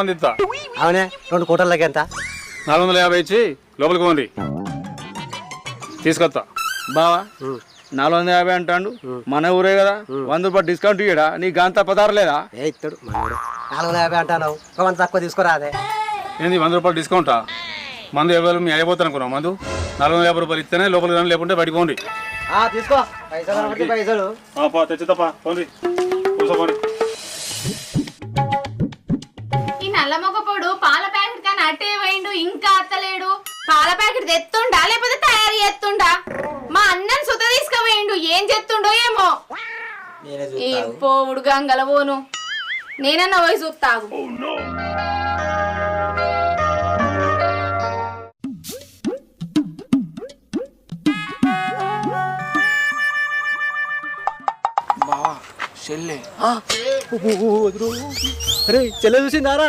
అందిస్తా. అవునే 2 కోటర్లకి ఎంత? 450 ఇచ్చి లోపలికి పోండి, తీసుకొస్తా. బావా 450 అంటాడు, మన ఊరే కదా, 100 రూపాయలు డిస్కౌంట్ ఇయ్యడా? నీ గాంత పదారలేదా? ఏ ఇస్తాడు 450 అంటాను, ఒక 100 తక్కువ తీసుకురాదే. ఏంది 100 రూపాయలు డిస్కౌంటా? మందు ఎవరు మీ అయిపోతాను అనుకున్నావు? మందు 450 రూపాయలు ఇస్తేనే లోపలికి రండి, లేకుంటే బయటికి పోండి. తీసుకో పైసలు కాబట్టి పైసలు. తెచ్చుతాపా, పోండి, కూర్చోపోండి. ఈ నల్లమొగపోడు పాల ప్యాకెట్ కానీ అట్టే పోయిండు, ఇంకా అత్తలేడు. పాల ప్యాకెట్ తెత్తుండా లేకపోతే తయారు చేస్తుండా? మా అన్నని సుత తీసుకుపోయిండు, ఏం చేస్తుండో ఏమో. ఈ పోవుడు గంగల పోను, నేనన్నా పోయి చూస్తాగు. బావా చెల్లె అరే చెల్లె చూసిందారా?